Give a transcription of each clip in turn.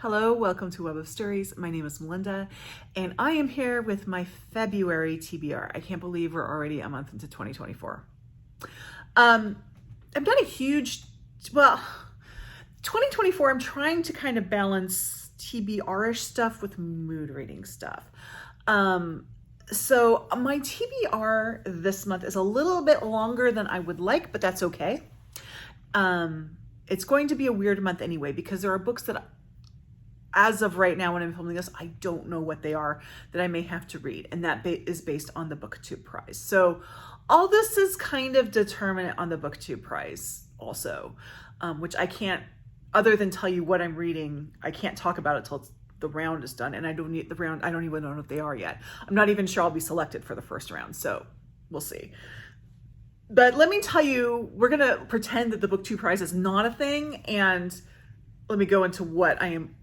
Hello, welcome to Web of Stories. My name is Melinda, and I am here with my February TBR. I can't believe we're already a month into 2024. I've done a huge, 2024, I'm trying to kind of balance TBR-ish stuff with mood reading stuff. So my TBR this month is a little bit longer than I would like, but that's okay. It's going to be a weird month anyway, because there are books that as of right now, when I'm filming this, I don't know what they are that I may have to read. And that is based on the Booktube Prize. So all this is kind of determinate on the Booktube Prize also, which I can't, other than tell you what I'm reading, I can't talk about it till the round is done. And I don't need the round. I don't even know what they are yet. I'm not even sure I'll be selected for the first round. So we'll see. But let me tell you, we're going to pretend that the Booktube Prize is not a thing. And let me go into what I am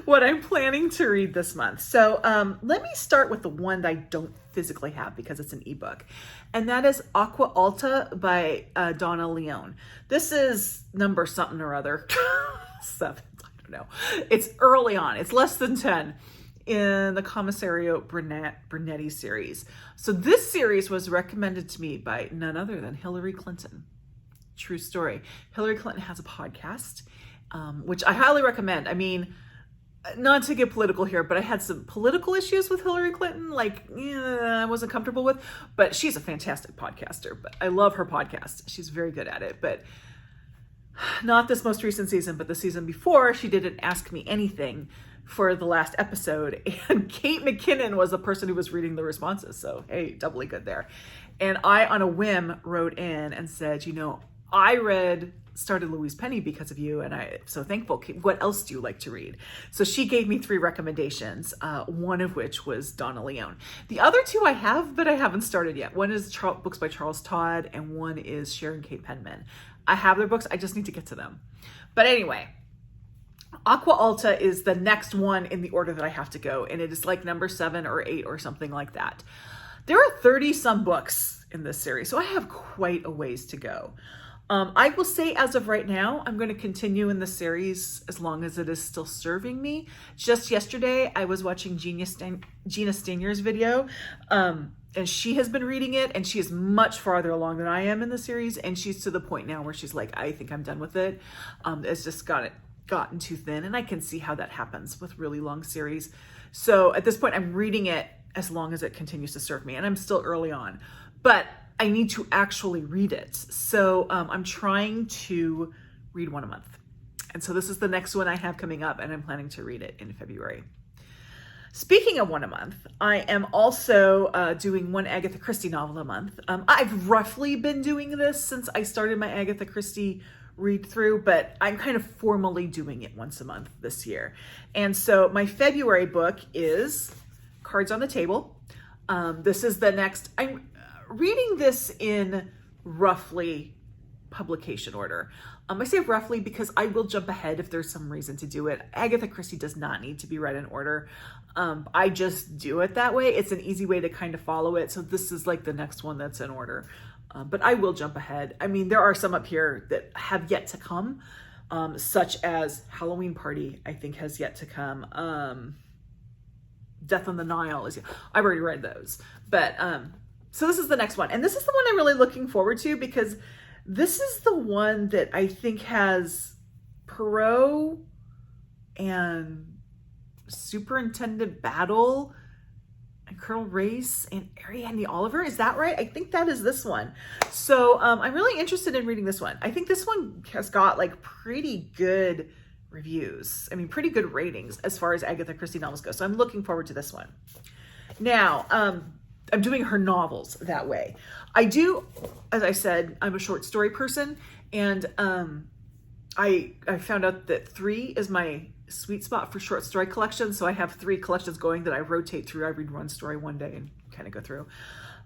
what I'm planning to read this month. So let me start with the one that I don't physically have because it's an ebook. And that is Aqua Ala by Donna Leon. This is number something or other. 7, I don't know. It's early on. It's less than 10 in the Commissario Brunetti series. So this series was recommended to me by none other than Hillary Clinton. True story. Hillary Clinton has a podcast, which I highly recommend. I mean, not to get political here, but I had some political issues with Hillary Clinton, I wasn't comfortable with, but she's a fantastic podcaster. But I love her podcast. She's very good at it, but not this most recent season, but the season before, she didn't ask me anything for the last episode. And Kate McKinnon was the person who was reading the responses. So, hey, doubly good there. And I, on a whim, wrote in and said, I started Louise Penny because of you, and I'm so thankful. What else do you like to read? So she gave me 3 recommendations, one of which was Donna Leon. The other 2 I have, but I haven't started yet. One is books by Charles Todd, and one is Sharon K. Penman. I have their books, I just need to get to them. But anyway, Aqua Ala is the next one in the order that I have to go, and it is like number 7 or 8 or something like that. There are 30 some books in this series, so I have quite a ways to go. I will say as of right now, I'm going to continue in the series as long as it is still serving me. Just yesterday, I was watching Gina Steinger's video, and she has been reading it, and she is much farther along than I am in the series, and she's to the point now where she's like, I think I'm done with it. It's just gotten too thin, and I can see how that happens with really long series. So at this point, I'm reading it as long as it continues to serve me, and I'm still early on. But I need to actually read it. So I'm trying to read one a month. And so this is the next one I have coming up, and I'm planning to read it in February. Speaking of one a month, I am also doing one Agatha Christie novel a month. I've roughly been doing this since I started my Agatha Christie read through, but I'm kind of formally doing it once a month this year. And so my February book is Cards on the Table. This is the next, I'm reading this in roughly publication order. I say roughly because I will jump ahead if there's some reason to do it. Agatha Christie does not need to be read in order. I just do it that way. It's an easy way to kind of follow it. So this is like the next one that's in order. But I will jump ahead. I mean, there are some up here that have yet to come, such as Halloween Party, I think has yet to come. Death on the Nile I've already read those. But so this is the next one. And this is the one I'm really looking forward to because this is the one that I think has Poirot and Superintendent Battle and Colonel Race and Ariadne Oliver. Is that right? I think that is this one. So I'm really interested in reading this one. I think this one has got like pretty good reviews. I mean, pretty good ratings as far as Agatha Christie novels go. So I'm looking forward to this one. Now, I'm doing her novels that way. I do, as I said, I'm a short story person, and I found out that 3 is my sweet spot for short story collections. So I have 3 collections going that I rotate through. I read one story one day and kind of go through.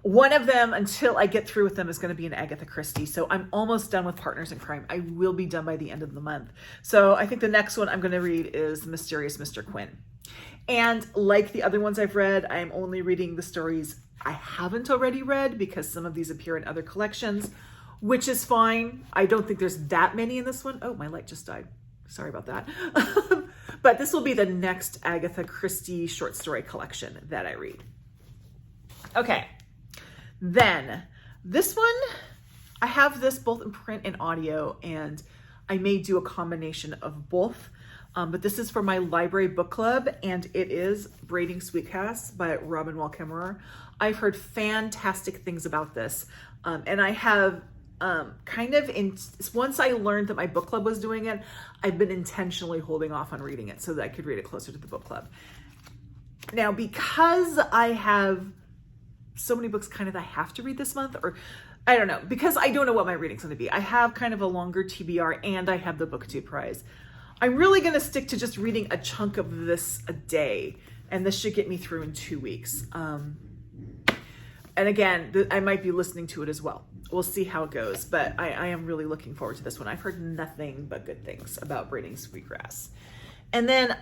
One of them, until I get through with them, is going to be an Agatha Christie. So I'm almost done with Partners in Crime. I will be done by the end of the month. So I think the next one I'm going to read is The Mysterious Mr. Quinn. And like the other ones I've read, I'm only reading the stories I haven't already read because some of these appear in other collections, which is fine. I don't think there's that many in this one. Oh, my light just died. Sorry about that. But this will be the next Agatha Christie short story collection that I read. Okay, then this one, I have this both in print and audio, and I may do a combination of both. But this is for my library book club, and it is Braiding Sweetgrass by Robin Wall Kimmerer. I've heard fantastic things about this, and I have once I learned that my book club was doing it, I've been intentionally holding off on reading it so that I could read it closer to the book club. Now, because I have so many books kind of that I have to read this month, or I don't know, because I don't know what my reading's going to be. I have kind of a longer TBR, and I have the Booktube Prize. I'm really going to stick to just reading a chunk of this a day, and this should get me through in 2 weeks. And again, I might be listening to it as well. We'll see how it goes, but I am really looking forward to this one. I've heard nothing but good things about Braiding Sweetgrass. And then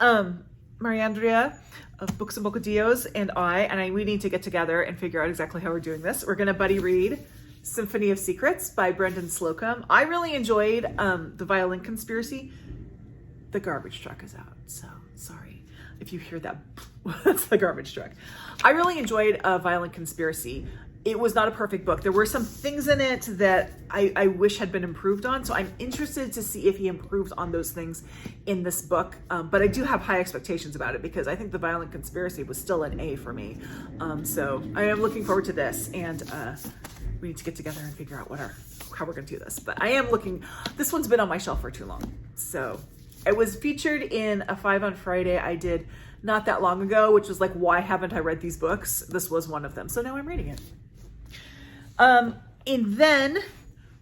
Maria Andrea of Books and Bocadillos and we need to get together and figure out exactly how we're doing this. We're going to buddy read Symphony of Secrets by Brendan Slocum. I really enjoyed The Violin Conspiracy. The garbage truck is out, so sorry if you hear that. That's the garbage truck. I really enjoyed Violin Conspiracy. It was not a perfect book. There were some things in it that I wish had been improved on, so I'm interested to see if he improves on those things in this book. But I do have high expectations about it because I think The Violin Conspiracy was still an A for me. So I am looking forward to this, and we need to get together and figure out how we're going to do this. But I am looking. This one's been on my shelf for too long, so it was featured in a 5 on Friday I did not that long ago, which was like, why haven't I read these books? This was one of them, so now I'm reading it. And then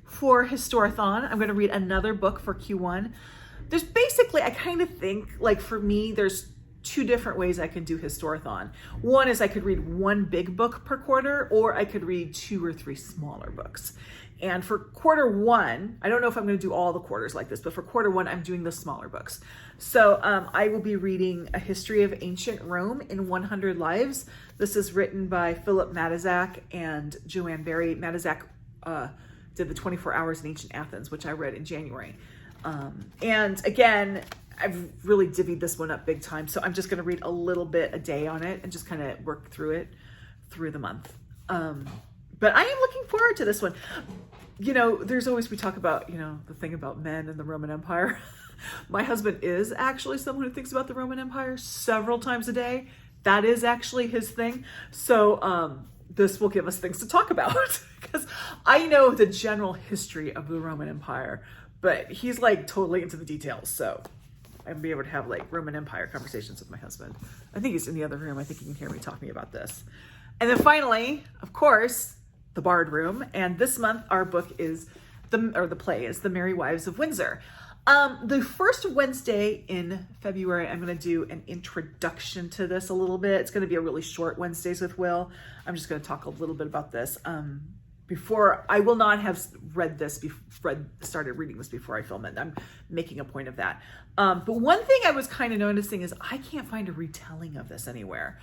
for Historathon, I'm going to read another book for Q1. There's basically, I kind of think, like for me, there's 2 different ways I can do Historathon. One is I could read 1 big book per quarter, or I could read 2 or 3 smaller books. And for quarter 1, I don't know if I'm going to do all the quarters like this, but for quarter 1, I'm doing the smaller books. So I will be reading A History of Ancient Rome in 100 Lives. This is written by Philip Matizak and Joanne Barry. Matizak did the 24 Hours in Ancient Athens, which I read in January. And again, I've really divvied this one up big time. So I'm just going to read a little bit a day on it and just kind of work through it through the month. But I am looking forward to this one. You know, there's always, we talk about, you know, the thing about men and the Roman Empire. My husband is actually someone who thinks about the Roman Empire several times a day. That is actually his thing. So this will give us things to talk about because I know the general history of the Roman Empire, but he's like totally into the details. So I'll be able to have like Roman Empire conversations with my husband. I think he's in the other room. I think he can hear me talking about this. And then finally, of course, the Bard Room. And this month, our book is the play is The Merry Wives of Windsor. The first Wednesday in February, I'm going to do an introduction to this a little bit. It's going to be a really short Wednesdays with Will. I'm just going to talk a little bit about this. I will not have read this, started reading this before I film it. I'm making a point of that. But one thing I was kind of noticing is I can't find a retelling of this anywhere.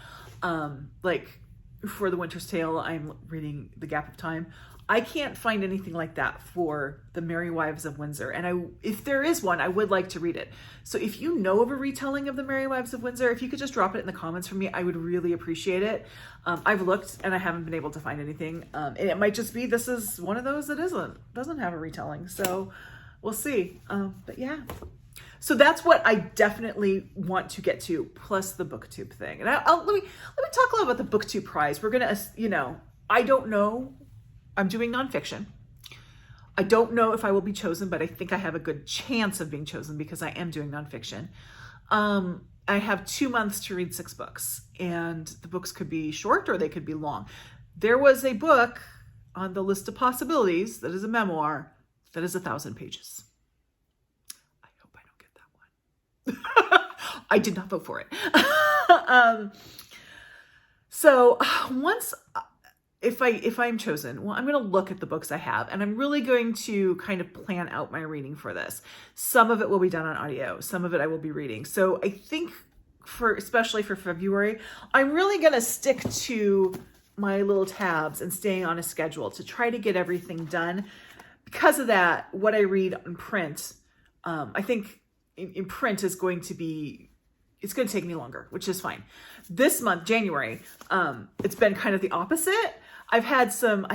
Like for The Winter's Tale, I'm reading The Gap of Time. I can't find anything like that for The Merry Wives of Windsor. And if there is one, I would like to read it. So if you know of a retelling of The Merry Wives of Windsor, if you could just drop it in the comments for me, I would really appreciate it. I've looked and I haven't been able to find anything. And it might just be, this is one of those that doesn't have a retelling. So we'll see. But yeah. So that's what I definitely want to get to, plus the Booktube thing. And let me talk a little about the Booktube Prize. We're going to, I don't know. I'm doing nonfiction. I don't know if I will be chosen, but I think I have a good chance of being chosen because I am doing nonfiction. I have 2 months to read 6 books, and the books could be short or they could be long. There was a book on the list of possibilities that is a memoir that is 1,000 pages. I hope I don't get that one. I did not vote for it. So once... If I'm chosen, well, I'm going to look at the books I have, and I'm really going to kind of plan out my reading for this. Some of it will be done on audio. Some of it I will be reading. So I think especially for February, I'm really going to stick to my little tabs and staying on a schedule to try to get everything done. Because of that, what I read in print, I think in print is going to be, it's going to take me longer, which is fine. This month, January, it's been kind of the opposite. I've had some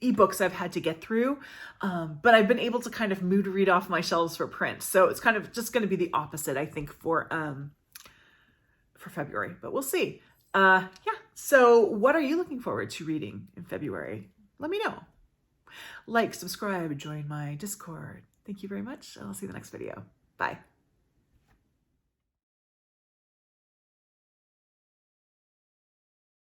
ebooks I've had to get through, but I've been able to kind of mood read off my shelves for print. So it's kind of just going to be the opposite, I think, for February, but we'll see. Yeah. So what are you looking forward to reading in February? Let me know. Like, subscribe, join my Discord. Thank you very much. I'll see you in the next video. Bye.